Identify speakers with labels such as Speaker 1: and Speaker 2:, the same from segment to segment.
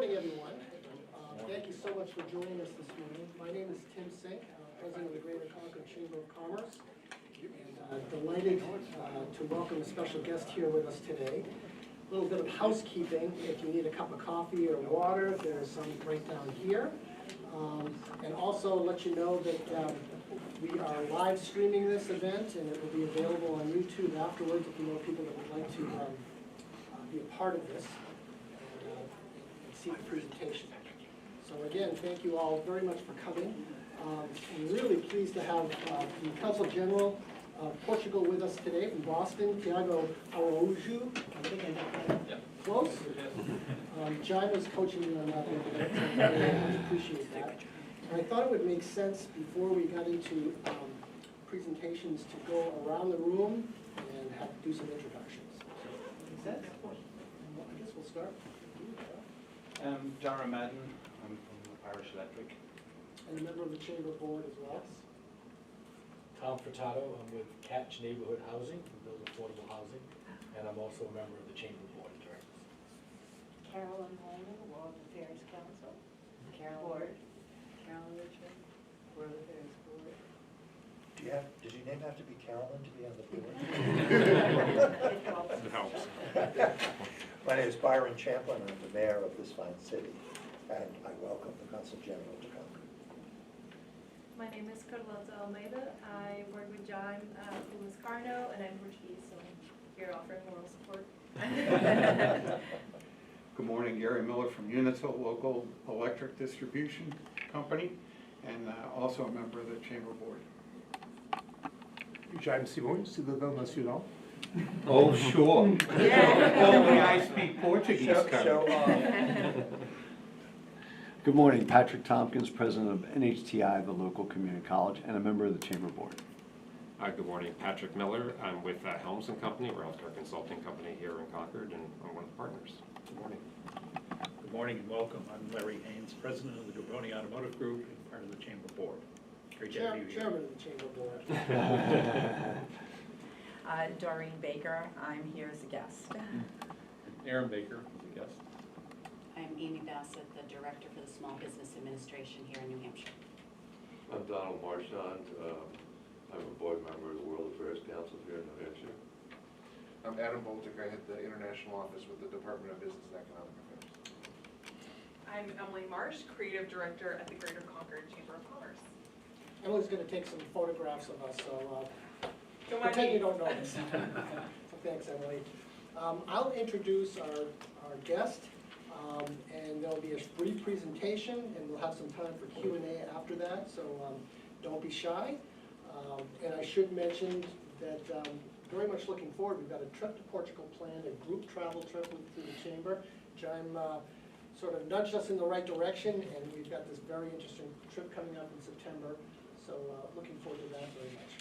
Speaker 1: morning, everyone. Thank you so much for joining us this morning. My name is Tim Sink, President of the Greater Concord Chamber of Commerce, and delighted to welcome a special guest here with us today. A little bit of housekeeping. If you need a cup of coffee or water, there's some right down here. And also let you know that we are live streaming this event, and it will be available on YouTube afterwards if you know people that would like to be a part of this and see the presentation. So again, thank you all very much for coming. I'm really pleased to have the Consul General of Portugal with us today from Boston, Tiago Araujo. I think I got that close. John was coaching me on that the other day, so I really appreciate that. And I thought it would make sense before we got into presentations to go around the room and do some introductions. Makes sense? I guess we'll start.
Speaker 2: John Madden, I'm from Irish Electric.
Speaker 1: And a member of the Chamber Board as well.
Speaker 3: Tom Furtado, I'm with Catch Neighborhood Housing, we build affordable housing, and I'm also a member of the Chamber Board of Directors.
Speaker 4: Carolyn Holman, World Affairs Council. Carolyn Richard, World Affairs Board.
Speaker 5: Does your name have to be Carolyn to be on the board?
Speaker 4: It helps.
Speaker 2: It helps.
Speaker 5: My name is Byron Champlin, I'm the mayor of this fine city, and I welcome the Consul General to Concord.
Speaker 6: My name is Carlota Almeida. I work with John Luis Carno, and I'm Portuguese, so I'm here offering moral support.
Speaker 7: Good morning, Gary Miller from Unitil, local electric distribution company, and also a member of the Chamber Board.
Speaker 8: Jaime Simões, cidadão nacional.
Speaker 7: Oh, sure. Only I speak Portuguese.
Speaker 9: Good morning, Patrick Tompkins, President of NHTI, the local community college, and a member of the Chamber Board.
Speaker 10: Hi, good morning, Patrick Miller. I'm with Helms & Company, we're a healthcare consulting company here in Concord, and I'm one of the partners. Good morning.
Speaker 2: Good morning and welcome. I'm Larry Haynes, President of the Dobroni Automotive Group and part of the Chamber Board. Great to have you here.
Speaker 1: Chairman of the Chamber Board.
Speaker 4: Doreen Baker, I'm here as a guest.
Speaker 2: Aaron Baker, as a guest.
Speaker 11: I'm Amy Bassett, the Director for the Small Business Administration here in New Hampshire.
Speaker 12: I'm Donald Marchand. I'm a board member of the World Affairs Council here in New Hampshire.
Speaker 13: I'm Adam Boltic. I head the International Office with the Department of Business and Economic Affairs.
Speaker 6: I'm Emily Marsh, Creative Director at the Greater Concord Chamber of Commerce.
Speaker 1: Emily's going to take some photographs of us, so
Speaker 6: Don't
Speaker 1: pretend you don't know this. So thanks, Emily. I'll introduce our guest, and there'll be a brief presentation, and we'll have some time for Q&A after that, so don't be shy. And I should mention that very much looking forward. We've got a trip to Portugal planned, a group travel trip through the Chamber. John sort of nudged us in the right direction, and we've got this very interesting trip coming up in September, so looking forward to that very much.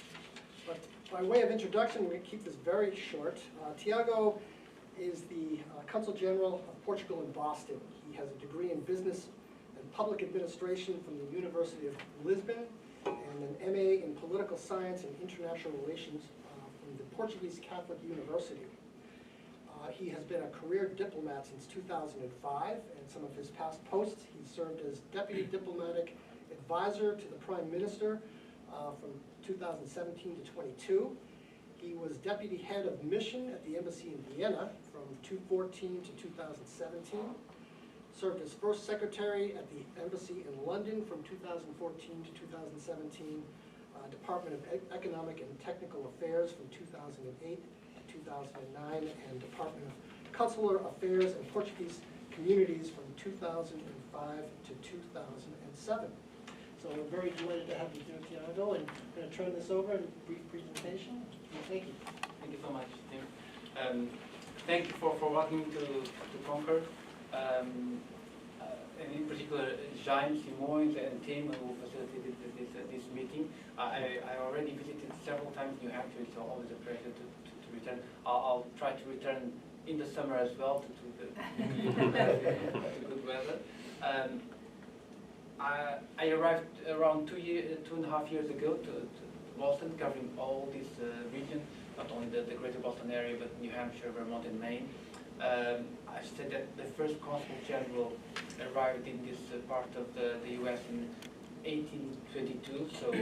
Speaker 1: But by way of introduction, we're going to keep this very short. Tiago is the Consul General of Portugal in Boston. He has a degree in Business and Public Administration from the University of Lisbon and an MA in Political Science and International Relations from the Portuguese Catholic University. He has been a career diplomat since 2005, and some of his past posts, he served as Deputy Diplomatic Advisor to the Prime Minister from 2017 to 22. He was Deputy Head of Mission at the Embassy in Vienna from 2014 to 2017. Served as First Secretary at the Embassy in London from 2014 to 2017. Department of Economic and Technical Affairs from 2008 to 2009, and Department of Consular Affairs and Portuguese Communities from 2005 to 2007. So we're very delighted to have you here, Tiago, and I'm going to turn this over in a brief presentation. Thank you.
Speaker 14: Thank you so much, Tim. Thank you for welcoming to Concord. And in particular, Jaime Simões and Tim, who facilitated this meeting. I already visited several times New Hampshire, so always a pleasure to return. I'll try to return in the summer as well to the good weather. I arrived around 2.5 years ago to Boston, covering all this region, not only the greater Boston area, but New Hampshire, Vermont, and Maine. I said that the first Consul General arrived in this part of the US in 1822, so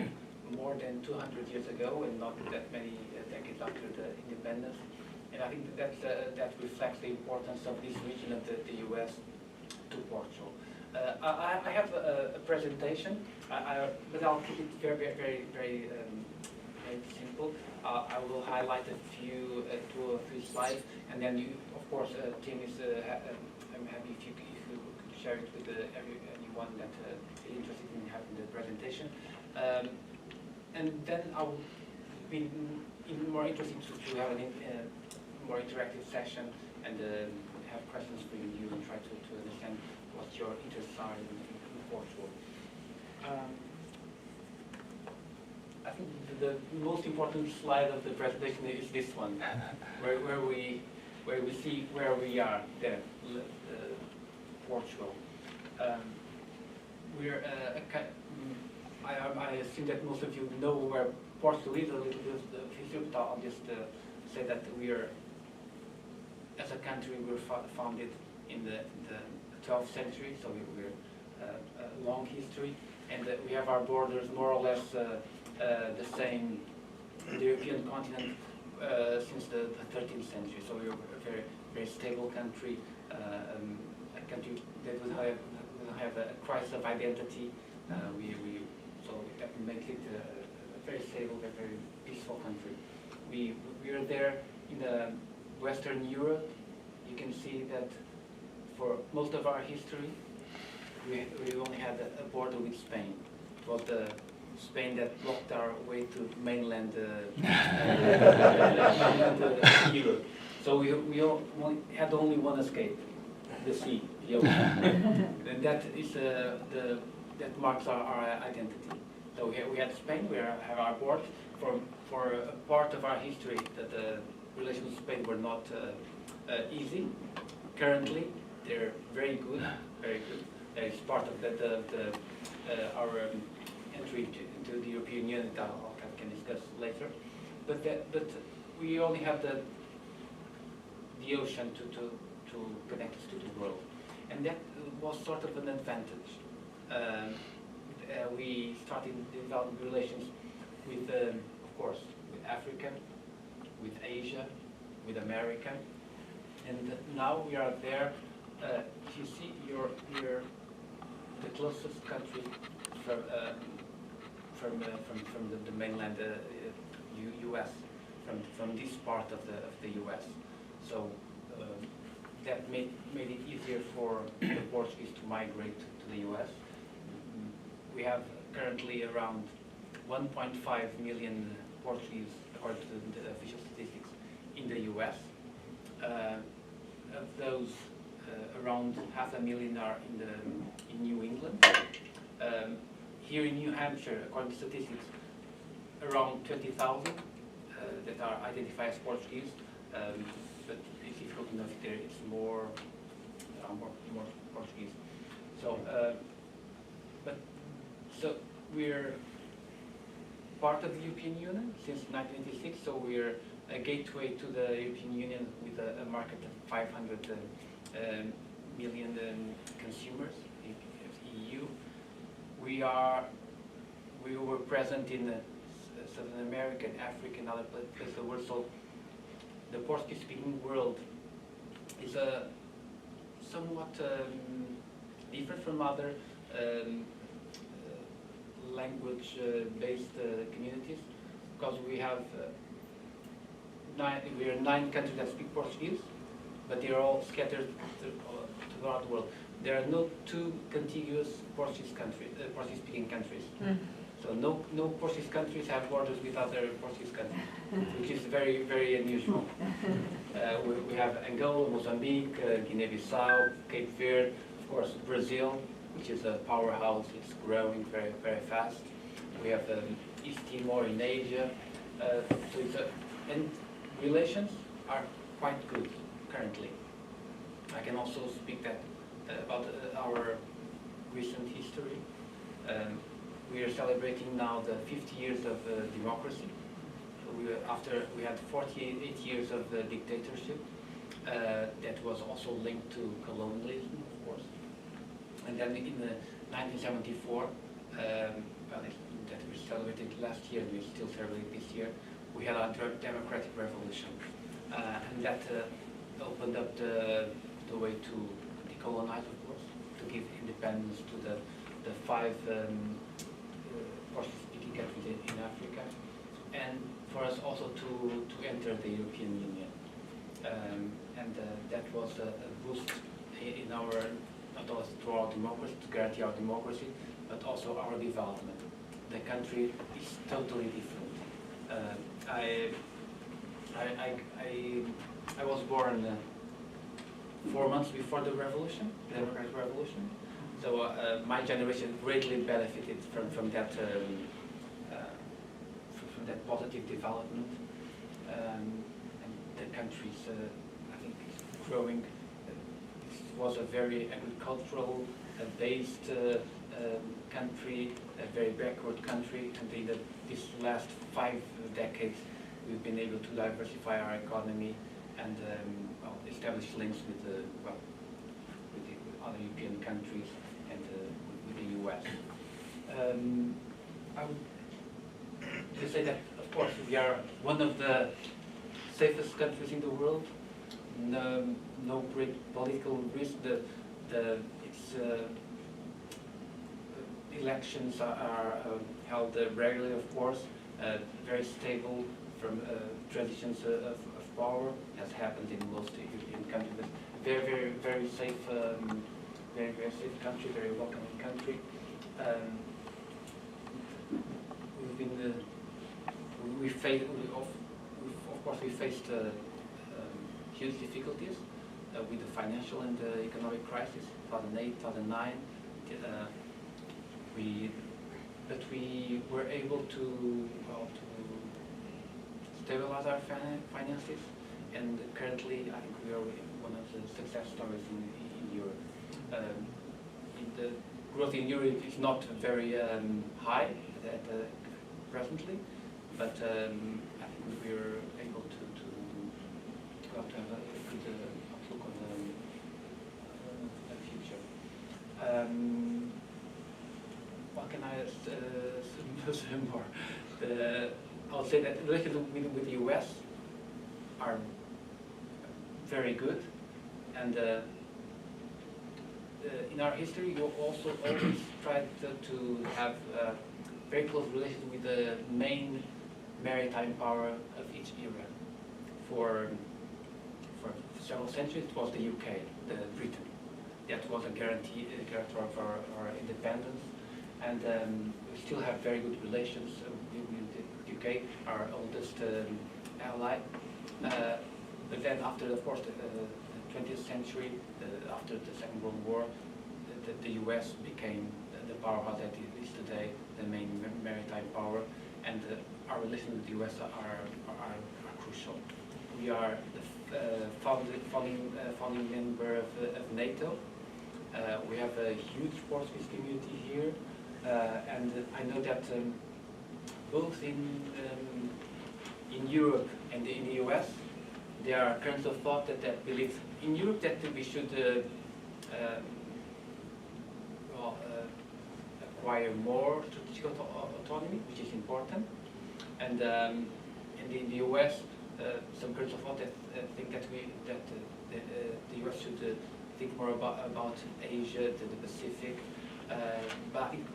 Speaker 14: more than 200 years ago, and not that many decades after the independence. And I think that reflects the importance of this region of the US to Portugal. I have a presentation, but I'll keep it very simple. I will highlight a few, 2 or 3 slides, and then you, of course, Tim is, I'm happy if you could share it with anyone that is interested in having the presentation. And then I will be even more interested to have a more interactive session and have questions for you and try to understand what your interests are in Portugal. I think the most important slide of the presentation is this one, where we see where we are there, Portugal. We're I assume that most of you know where Portugal is, a little bit of history, but I'll just say that we are, as a country, we were founded in the 12th century, so we're a long history, and we have our borders more or less the same in the European continent since the 13th century. So we're a very stable country, a country that will have a crisis of identity. So that makes it a very stable, a very peaceful country. We are there in Western Europe. You can see that for most of our history, we only had a border with Spain. It was Spain that blocked our way to mainland Europe. So we had only one escape, the sea, the ocean. And that is that marks our identity. So we had Spain, we have our border. For a part of our history, that the relations with Spain were not easy. Currently, they're very good, very good. It's part of our entry into the European Union that I can discuss later. But we only have the ocean to connect us to the world, and that was sort of an advantage. We started developing relations with, of course, with Africa, with Asia, with America, and now we are there. If you see, you're the closest country from the mainland U.S. from this part of the U.S. So that made it easier for the Portuguese to migrate to the U.S. We have currently around 1.5 million Portuguese, according to the official statistics, in the U.S. Of those, around 500,000 are in New England. Here in New Hampshire, according to statistics, around 20,000 that are identified as Portuguese. But it's difficult to know if it's more Portuguese. So, so we're part of the European Union since 1986. So we're a gateway to the European Union with a market of 500 million consumers in the EU. We were present in Southern America, Africa, and other places of the world. So the Portuguese-speaking world is somewhat different from other language-based communities, because we are 9 countries that speak Portuguese, but they are all scattered throughout the world. There are no 2 contiguous Portuguese-speaking countries. So no Portuguese countries have borders with other Portuguese countries, which is very, very unusual. We have Angola, Mozambique, Guinea-Bissau, Cape Verde, of course Brazil, which is a powerhouse. It's growing very, very fast. We have East Timor in Asia. And relations are quite good currently. I can also speak about our recent history. We are celebrating now the 50 years of democracy. After we had 48 years of dictatorship, that was also linked to colonialism, of course. And then in 1974, that we celebrated last year, and we still celebrate this year, we had a democratic revolution. And that opened up the way to decolonize, of course, to give independence to the 5 Portuguese-speaking countries in Africa, and for us also to enter the European Union. That was a boost in our, not only to our democracy, to guarantee our democracy, but also our development. The country is totally different. I was born 4 months before the revolution, the democratic revolution. So my generation greatly benefited from that positive development. And the country's, I think, growing. It was a very agricultural based country, a very backward country, and in this last 5 decades we've been able to diversify our economy and establish links with the other European countries and with the US. I would just say that, of course, we are one of the safest countries in the world. No great political risk. Elections are held regularly, of course, very stable from transitions of power, as happens in most European countries. But very safe, very safe country, very welcoming country. We faced huge difficulties with the financial and economic crisis, 2008, 2009. But we were able to stabilize our finances, and currently I think we are one of the success stories in Europe. The growth in Europe is not very high presently, but I think we are able to have a good outlook on the future. What can I say more? I would say that relations with the US are very good, and in our history we also always tried to have very close relations with the main maritime power of each era. For several centuries it was the UK, Britain. That was a guarantee of our independence. And we still have very good relations with the UK, our oldest ally. But then after, of course, the 20th century, after the Second World War, the US became the powerhouse that it is today, the main maritime power. And our relations with the US are crucial. We are the founding member of NATO. We have a huge Portuguese community here. And I know that both in Europe and in the US, there are currents of thought that believe in Europe that we should acquire more strategic autonomy, which is important. And in the US, some currents of thought that think that the US should think more about Asia, the Pacific. But I think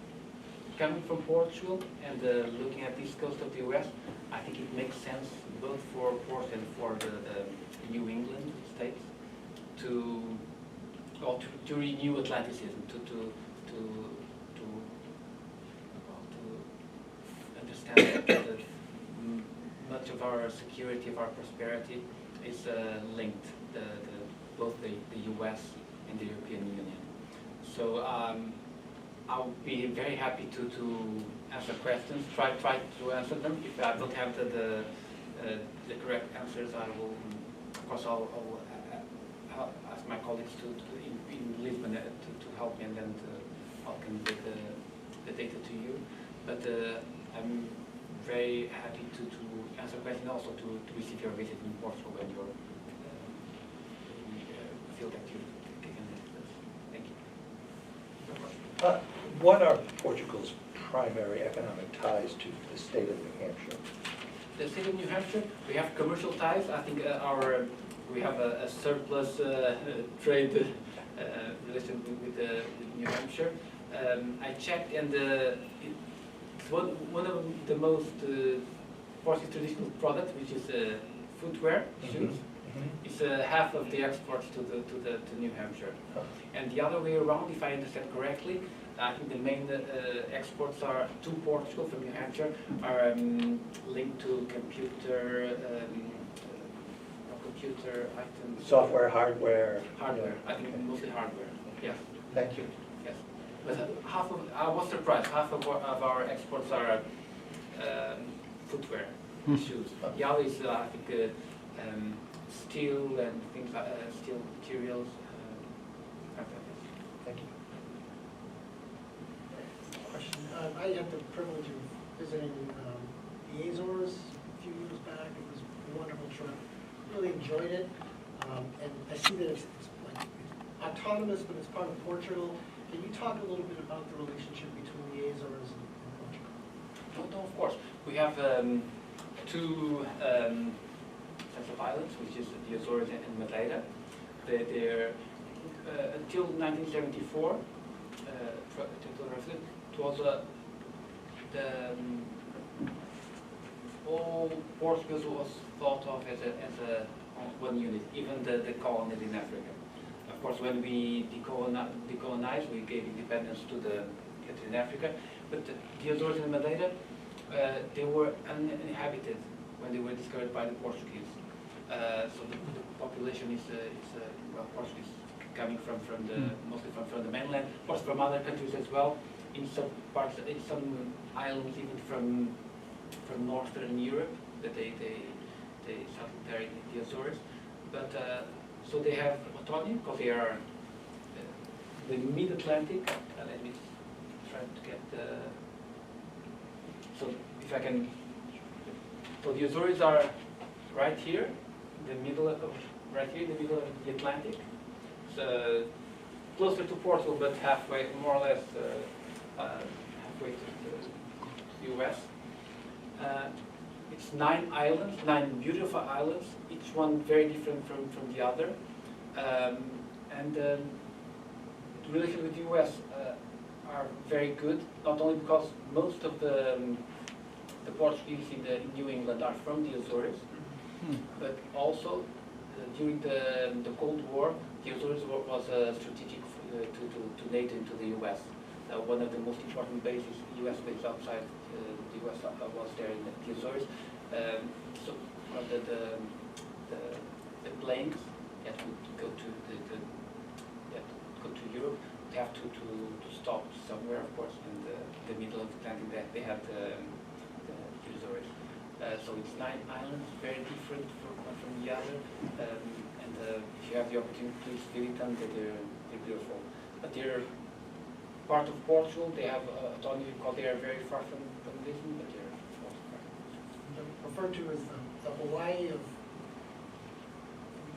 Speaker 14: coming from Portugal and looking at this coast of the US, I think it makes sense both for Portugal and for the New England states to renew Atlanticism, to understand that much of our security, of our prosperity, is linked both the US and the European Union. So I'll be very happy to answer questions, try to answer them. If I don't have the correct answers, I will, of course, I'll ask my colleagues in Lisbon to help me, and then I'll convey the data to you. But I'm very happy to answer questions, also to receive your visit in Portugal when you're feel that you can do this. Thank you.
Speaker 5: What are Portugal's primary economic ties to the state of New Hampshire?
Speaker 14: The state of New Hampshire, we have commercial ties. I think we have a surplus trade relation with New Hampshire. I checked, and it's one of the most Portuguese traditional products, which is footwear, shoes. It's half of the exports to New Hampshire. And the other way around, if I understand correctly, I think the main exports are to Portugal from New Hampshire are linked to computer items.
Speaker 5: Software, hardware?
Speaker 14: Hardware, I think mostly hardware, yes.
Speaker 5: Thank you.
Speaker 14: Yes, but half of, I was surprised, half of our exports are footwear, shoes. The other is, I think, steel and things like steel materials.
Speaker 5: Thank you.
Speaker 1: Question. I had the privilege of visiting the Azores a few years back. It was a wonderful trip. Really enjoyed it. And I see that it's like autonomous, but it's part of Portugal. Can you talk a little bit about the relationship between the Azores and Portugal?
Speaker 14: No, of course. We have two sets of islands, which is the Azores and Madeira. They're until 1974, it was all Portugal was thought of as a one unit, even the colonies in Africa. Of course, when we decolonized, we gave independence to the country in Africa, but the Azores and Madeira, they were uninhabited when they were discovered by the Portuguese. So the population is well, Portuguese coming from mostly from the mainland, of course from other countries as well. In some parts, in some islands, even from northern Europe, that they settled there in the Azores. But so they have autonomy because they are the mid-Atlantic. Let me try to get the. So if I can. So the Azores are right here, the middle of right here, in the middle of the Atlantic. So closer to Portugal, but halfway, more or less. Halfway to the U.S. It's 9 islands, 9 beautiful islands, each one very different from the other. And the relations with the U.S. Are very good, not only because most of the Portuguese in New England are from the Azores, but also during the Cold War, the Azores was strategic to NATO and to the U.S. One of the most important bases, U.S. base outside the U.S. was there in the Azores. So the planes that would go to Europe, they have to stop somewhere, of course, in the middle of the Atlantic. That they had the Azores. So it's 9 islands, very different from the other. And if you have the opportunity to visit them, they're beautiful. But they're part of Portugal. They have autonomy because they are very far from Lisbon, but they're also far.
Speaker 1: Referred to as the Hawaii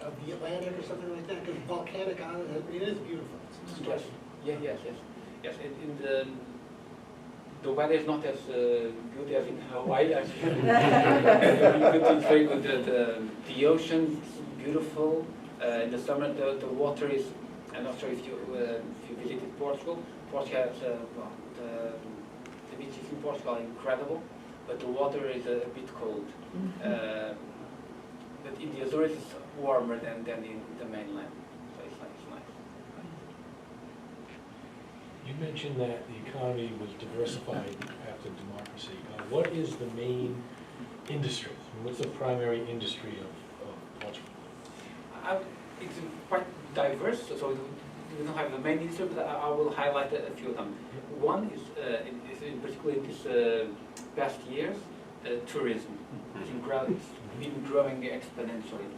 Speaker 1: of the Atlantic or something like that, because volcanic island, it is beautiful.
Speaker 14: Yes. Yes, in the weather is not as good as in Hawaii, actually. It's very good. The ocean is beautiful. In the summer, the water is. I'm not sure if you visited Portugal. Portugal has the beaches in Portugal are incredible, but the water is a bit cold. But in the Azores, it's warmer than in the mainland. So it's nice.
Speaker 3: You mentioned that the economy was diversified after democracy. What is the main industry? What's the primary industry of Portugal?
Speaker 14: It's quite diverse, so we don't have the main industry, but I will highlight a few of them. One is in particular in this past years, tourism. It's been growing exponentially,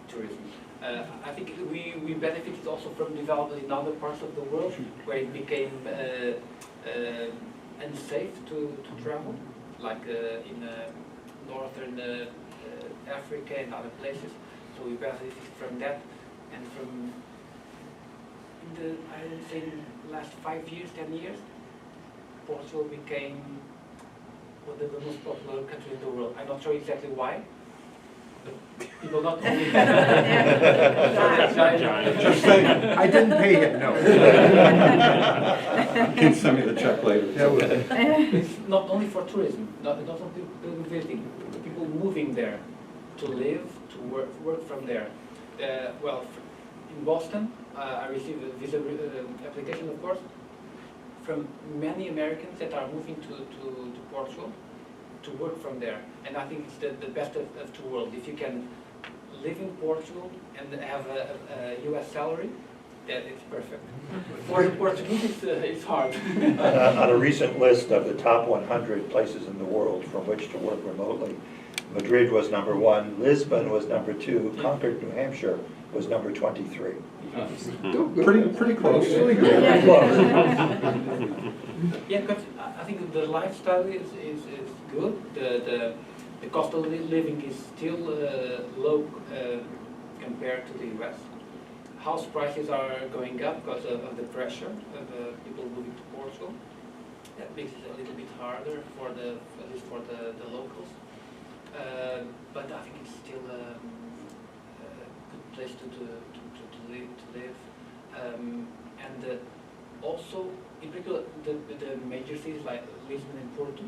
Speaker 14: tourism. I think we benefited also from development in other parts of the world where it became unsafe to travel, like in northern Africa and other places. So we benefited from that and from I would say in the last 5 years, 10 years, Portugal became one of the most popular countries in the world. I'm not sure exactly why, but people not only...
Speaker 7: Just saying.
Speaker 8: I didn't pay him, no.
Speaker 7: You can send me the check later.
Speaker 14: It's not only for tourism, not only people visiting, people moving there to live, to work from there. Well, in Boston, I received a visa application, of course, from many Americans that are moving to Portugal to work from there. And I think it's the best of two worlds. If you can live in Portugal and have a US salary, that it's perfect. For the Portuguese, it's hard.
Speaker 5: On a recent list of the top 100 places in the world from which to work remotely, Madrid was #1, Lisbon was #2, Concord, New Hampshire was number 23.
Speaker 7: Pretty close.
Speaker 5: Pretty close.
Speaker 14: Yeah, because I think the lifestyle is good. The cost of living is still low compared to the US. House prices are going up because of the pressure of people moving to Portugal. That makes it a little bit harder at least for the locals. But I think it's still a good place to live. And also, in particular, the major cities like Lisbon and Porto.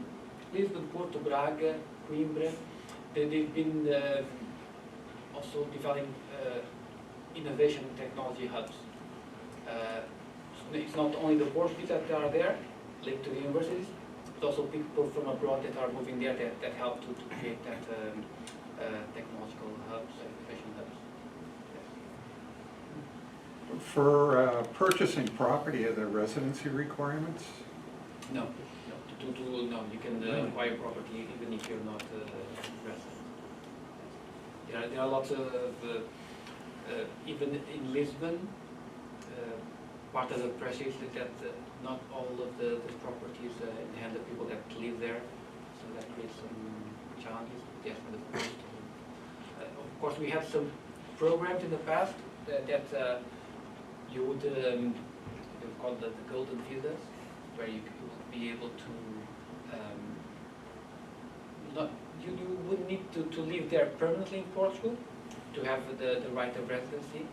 Speaker 14: Lisbon, Porto, Braga, Coimbra, they've been also developing innovation and technology hubs. It's not only the Portuguese that are there, linked to the universities, but also people from abroad that are moving there that help to create that technological hubs, innovation hubs.
Speaker 7: For purchasing property, are there residency requirements?
Speaker 14: No, no, you can acquire property even if you're not a resident. There are lots of, even in Lisbon, part of the pressure is that not all of the properties in the hand of people that live there, so that creates some challenges. Yes, for the first. Of course, we had some programs in the past that you would call the golden visas, where you would be able to you would need to live there permanently in Portugal to have the right of residency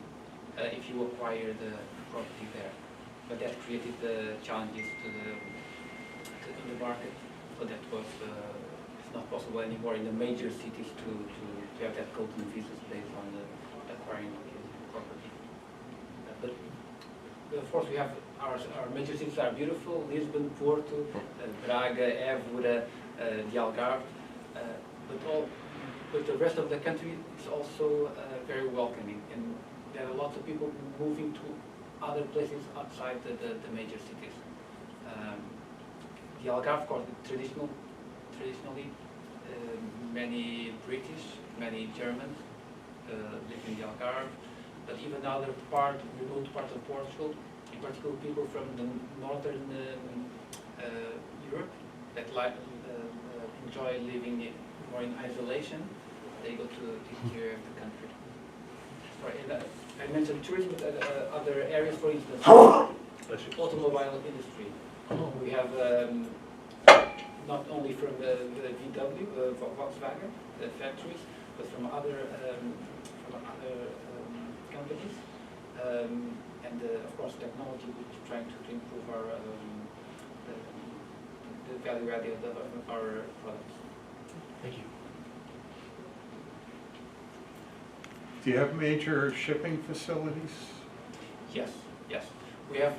Speaker 14: if you acquire the property there. But that created the challenges to the market, so that was it's not possible anymore in the major cities to have that golden visas based on the acquiring property. But of course, we have our major cities are beautiful: Lisbon, Porto, Braga, Évora, the Algarve. But the rest of the country is also very welcoming, and there are lots of people moving to other places outside the major cities. The Algarve, of course, traditionally, many British, many Germans live in the Algarve, but even other remote parts of Portugal, in particular people from the northern Europe that enjoy living more in isolation, they go to this area of the country. Sorry, I mentioned tourism, but other areas, for instance, automobile industry. We have not only from the VW, Volkswagen, the factories, but from other companies, and of course technology, which is trying to improve our the value added of our products.
Speaker 3: Thank you.
Speaker 7: Do you have major shipping facilities?
Speaker 14: Yes. We have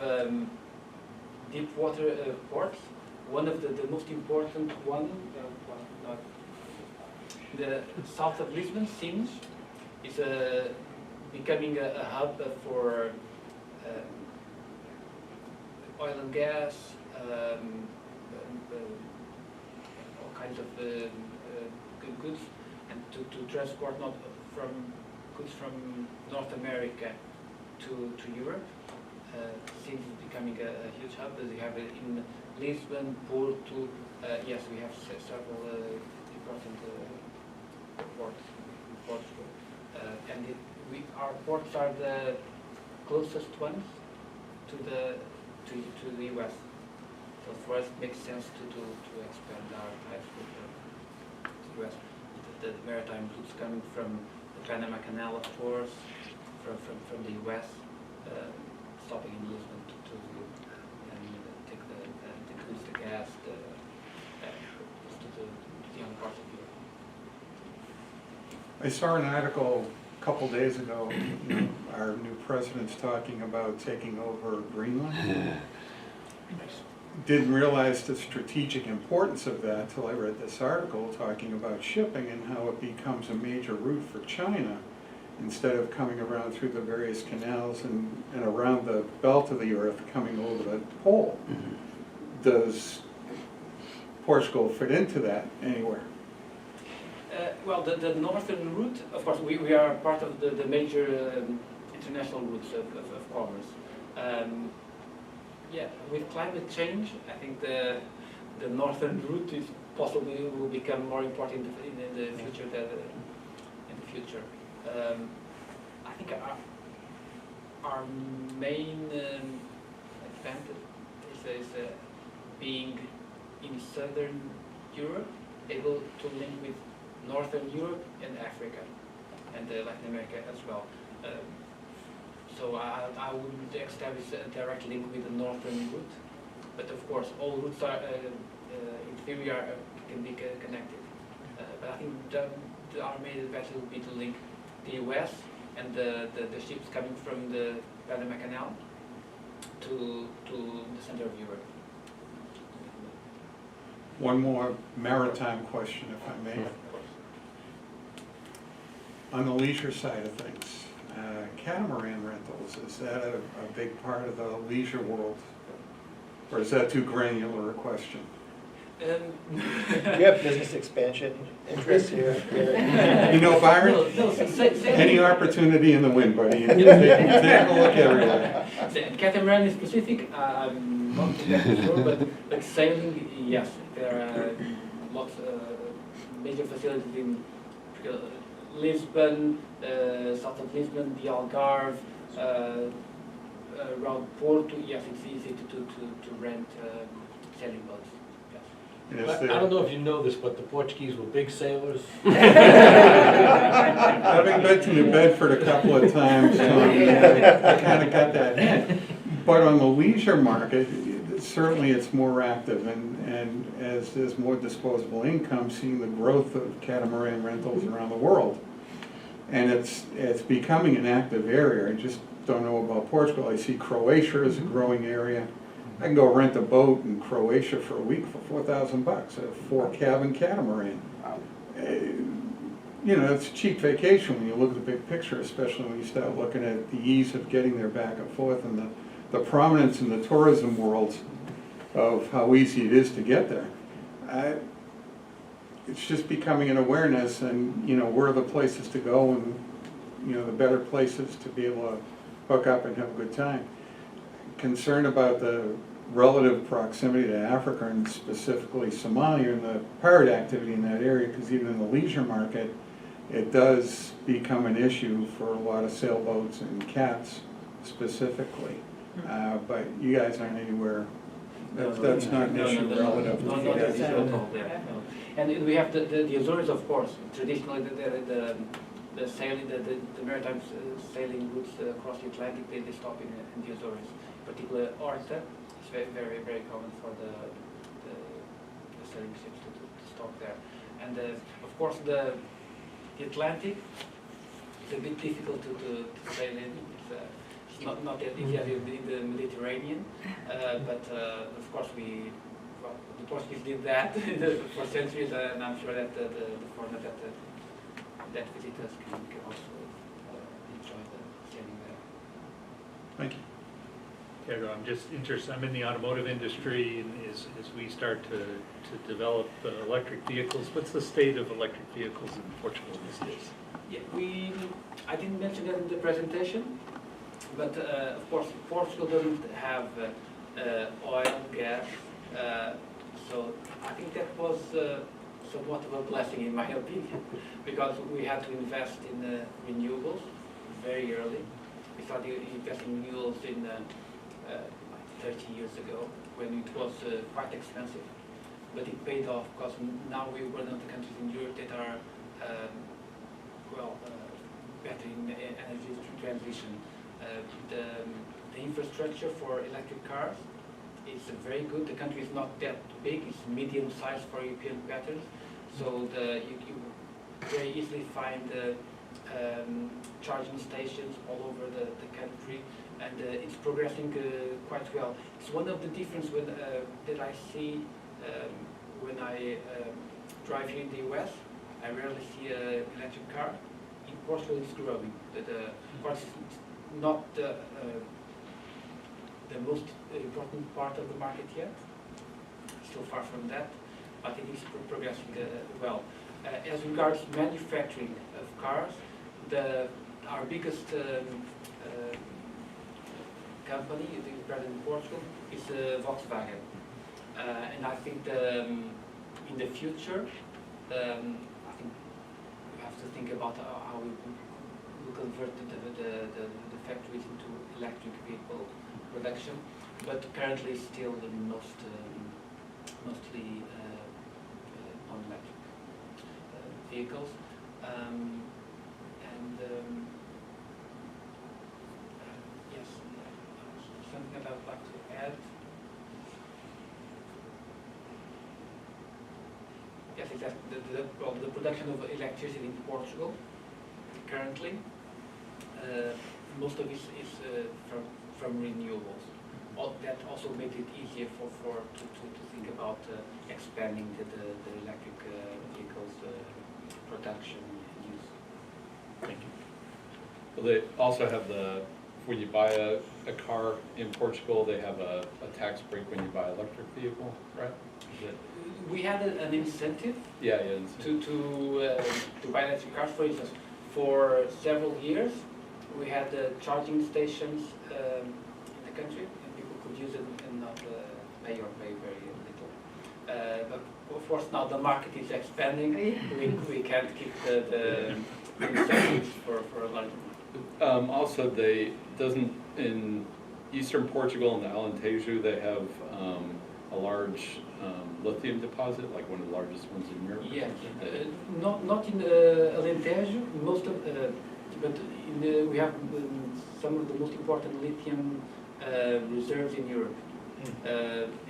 Speaker 14: deep water ports. One of the most important one, the south of Lisbon, Sines, is becoming a hub for oil and gas, all kinds of goods, and to transport not from goods from North America to Europe. Sines is becoming a huge hub. As we have it in Lisbon, Porto. Yes, we have several important ports in Portugal, and our ports are the closest ones to the US. So for us, it makes sense to expand our ties with the US. The maritime routes coming from the Panama Canal, of course, from the US, stopping in Lisbon and take the goods, the gas, to the young parts of Europe.
Speaker 7: I saw an article a couple days ago, our new president's talking about taking over Greenland. Didn't realize the strategic importance of that till I read this article talking about shipping and how it becomes a major route for China instead of coming around through the various canals and around the belt of the earth coming over the pole. Does Portugal fit into that anywhere?
Speaker 14: Well, the northern route, of course, we are part of the major international routes of commerce. Yeah, with climate change, I think the northern route is possibly will become more important in the future. I think our main advantage is being in Southern Europe, able to link with Northern Europe and Africa, and Latin America as well. So I wouldn't establish a direct link with the northern route, but of course all routes are, in theory, can be connected. But I think our main advantage would be to link the US and the ships coming from the Panama Canal to the center of Europe.
Speaker 7: One more maritime question, if I may. On the leisure side of things, catamaran rentals, is that a big part of the leisure world? Or is that too granular a question?
Speaker 5: Do you have business expansion interests here?
Speaker 7: You know, Byron, any opportunity in the wind, buddy. You take a look everywhere.
Speaker 14: Catamaran is specific, I'm not exactly sure, but sailing, yes. There are lots of major facilities in Lisbon, south of Lisbon, the Algarve, around Porto. Yes, it's easy to rent sailing boats.
Speaker 3: I don't know if you know this, but the Portuguese were big sailors.
Speaker 7: Having been to New Bedford a couple of times, I kind of got that hint. But on the leisure market, certainly it's more active, and as there's more disposable income, seeing the growth of catamaran rentals around the world. And it's becoming an active area. I just don't know about Portugal. I see Croatia as a growing area. I can go rent a boat in Croatia for a week for $4,000, a 4-cabin catamaran. You know, it's a cheap vacation when you look at the big picture, especially when you start looking at the ease of getting there back and forth and the prominence in the tourism world of how easy it is to get there. It's just becoming an awareness, and, you know, where are the places to go, and, you know, the better places to be able to hook up and have a good time. Concerned about the relative proximity to Africa, and specifically Somalia, and the pirate activity in that area, because even in the leisure market, it does become an issue for a lot of sailboats and cats specifically. But you guys aren't anywhere, that's not an issue relative to you guys.
Speaker 14: And we have the Azores, of course. Traditionally, the sailing, the maritime sailing routes across the Atlantic, they stop in the Azores. Particularly Horta is very, very common for the sailing ships to stop there. And of course, the Atlantic is a bit difficult to sail in. It's not that easy as in the Mediterranean, but of course the Portuguese did that for centuries, and I'm sure that the foreigners that visitors can also enjoy the sailing there.
Speaker 7: Thank you.
Speaker 2: Tiago, I'm just interested, I'm in the automotive industry, and as we start to develop electric vehicles, what's the state of electric vehicles in Portugal these days?
Speaker 14: Yeah, I didn't mention that in the presentation, but of course Portugal doesn't have oil, gas, so I think that was somewhat of a blessing in my opinion, because we had to invest in renewables very early. We started investing in renewables in like 30 years ago, when it was quite expensive. But it paid off, because now we're one of the countries in Europe that are better in energy transition. The infrastructure for electric cars is very good. The country is not that big; it's medium size for European patterns. So you very easily find charging stations all over the country, and it's progressing quite well. It's one of the differences that I see when I drive here in the US. I rarely see an electric car. In Portugal, it's growing. Of course, it's not the most important part of the market yet. Still far from that, but it is progressing well. As regards manufacturing of cars, our biggest company, the present in Portugal, is Volkswagen. And I think in the future, I think we have to think about how we will convert the factories into electric vehicle production. But currently, still the mostly non-electric vehicles. Yes, something that I would like to add. Yes, exactly. The production of electricity in Portugal currently, most of it is from renewables. That also makes it easier to think about expanding the electric vehicles production and use.
Speaker 2: Thank you.
Speaker 15: Well, they also have when you buy a car in Portugal, they have a tax break when you buy an electric vehicle, right?
Speaker 14: We had an incentive to buy electric cars. For instance, for several years, we had charging stations in the country, and people could use it and not pay or pay very little. But of course, now the market is expanding. We can't keep the incentives for a large amount.
Speaker 15: Also, in Eastern Portugal and the Alentejo, they have a large lithium deposit, like one of the largest ones in Europe.
Speaker 14: Yes, not in Alentejo, but we have some of the most important lithium reserves in Europe,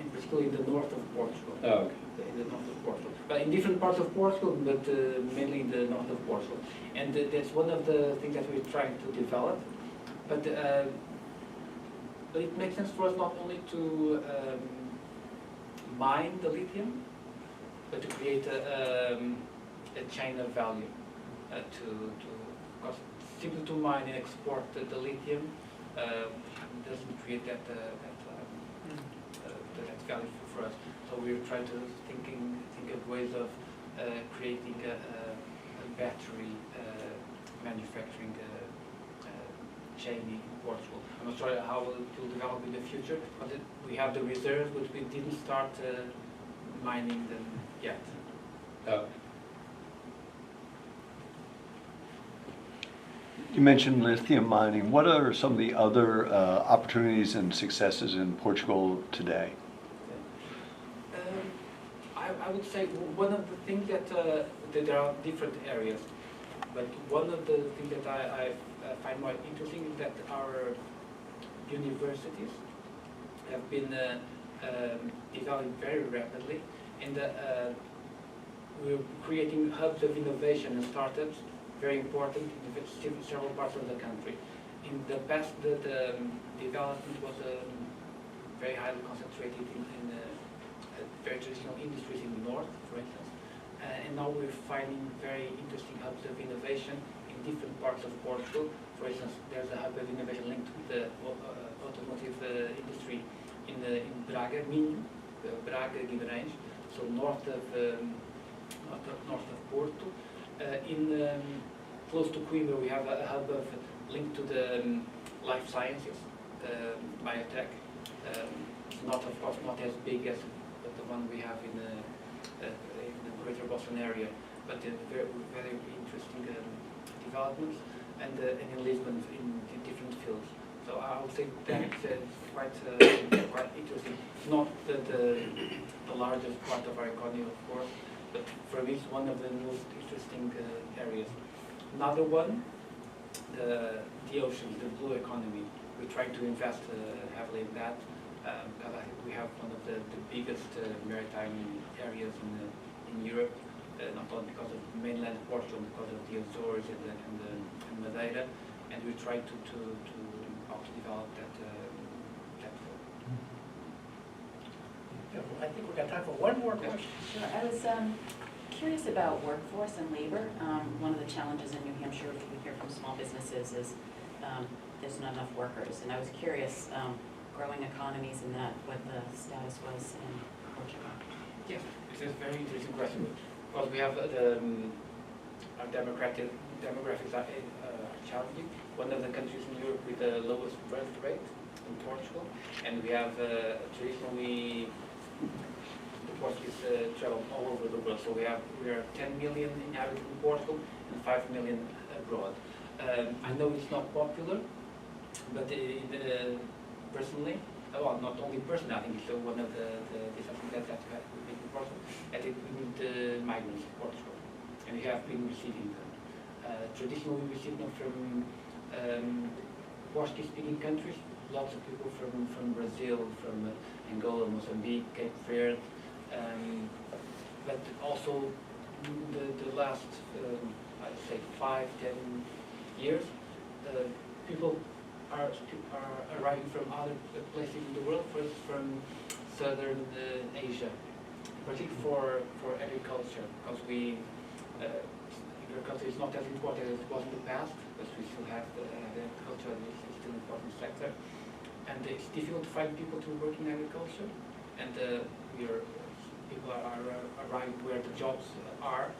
Speaker 14: in particular in the north of Portugal.
Speaker 15: Oh, okay.
Speaker 14: In the north of Portugal, but in different parts of Portugal, but mainly in the north of Portugal. And that's one of the things that we're trying to develop. But it makes sense for us not only to mine the lithium, but to create a chain of value. Because simply to mine and export the lithium doesn't create that value for us. So we're trying to think of ways of creating a battery manufacturing chain in Portugal. I'm not sure how it will develop in the future, but we have the reserves, but we didn't start mining them yet.
Speaker 9: You mentioned lithium mining. What are some of the other opportunities and successes in Portugal today?
Speaker 14: I would say one of the things that there are different areas, but one of the things that I find more interesting is that our universities have been developing very rapidly, and we're creating hubs of innovation and startups, very important in several parts of the country. In the past, the development was very highly concentrated in very traditional industries in the north, for instance. And now we're finding very interesting hubs of innovation in different parts of Portugal. For instance, there's a hub of innovation linked with the automotive industry in Braga, Minho, Braga, Guimarães, so north of Porto. Close to Coimbra, we have a hub of linked to the life sciences, biotech. It's not, of course, not as big as the one we have in the Greater Boston area, but very, very interesting developments, and in Lisbon in different fields. So I would say that's quite interesting. It's not the largest part of our economy, of course, but for me it's one of the most interesting areas. Another one, the ocean, the blue economy. We try to invest heavily in that because I think we have one of the biggest maritime areas in Europe, not only because of mainland Portugal, because of the Azores and Madeira, and we try to develop that.
Speaker 1: I think we've got time for one more question.
Speaker 11: Sure. I was curious about workforce and labor. One of the challenges in New Hampshire, which we hear from small businesses, is there's not enough workers. And I was curious, growing economies and that, what the status was in Portugal.
Speaker 14: Yes, it's a very interesting question. Because we have our demographics are challenging. One of the countries in Europe with the lowest birth rate in Portugal, and we have traditionally the Portuguese travel all over the world. So we are 10 million inhabitants in Portugal and 5 million abroad. I know it's not popular, but personally, well, not only personally, I think it's one of the something that we have in Portugal, and we need migrants in Portugal, and we have been receiving them. Traditionally, we receive them from Portuguese-speaking countries. Lots of people from Brazil, from Angola, Mozambique, Cape Verde, but also the last, I'd say 5-10 years, people are arriving from other places in the world, first from southern Asia, particularly for agriculture, because agriculture is not as important as it was in the past, but we still have agriculture, and it's still an important sector. And it's difficult to find people to work in agriculture, and people are arriving where the jobs are,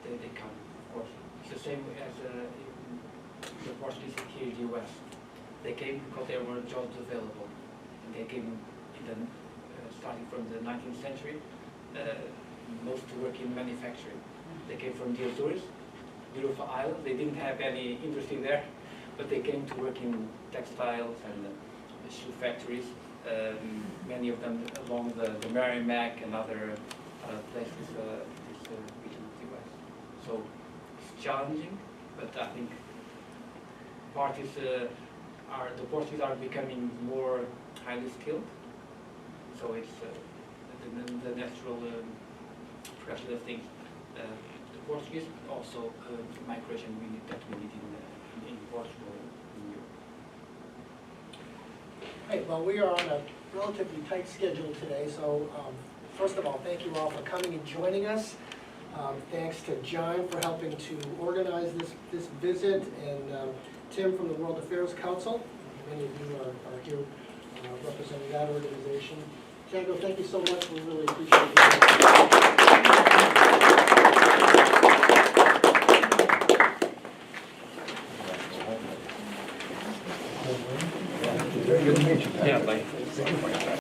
Speaker 14: they come, of course. It's the same as the Portuguese here in the US. They came because there were jobs available, and they came starting from the 19th century, most to work in manufacturing. They came from the Azores, beautiful island. They didn't have any industry there, but they came to work in textiles and shoe factories, many of them along the Merrimack and other places in this region of the US. So it's challenging, but I think the Portuguese are becoming more highly skilled. So it's the natural progression of things. The Portuguese, also migration that we need in Portugal and Europe.
Speaker 1: Right, well, we are on a relatively tight schedule today, so first of all, thank you all for coming and joining us. Thanks to John for helping to organize this visit, and Tim from the World Affairs Council. Many of you are here representing that organization. Tiago, thank you so much. We really appreciate it.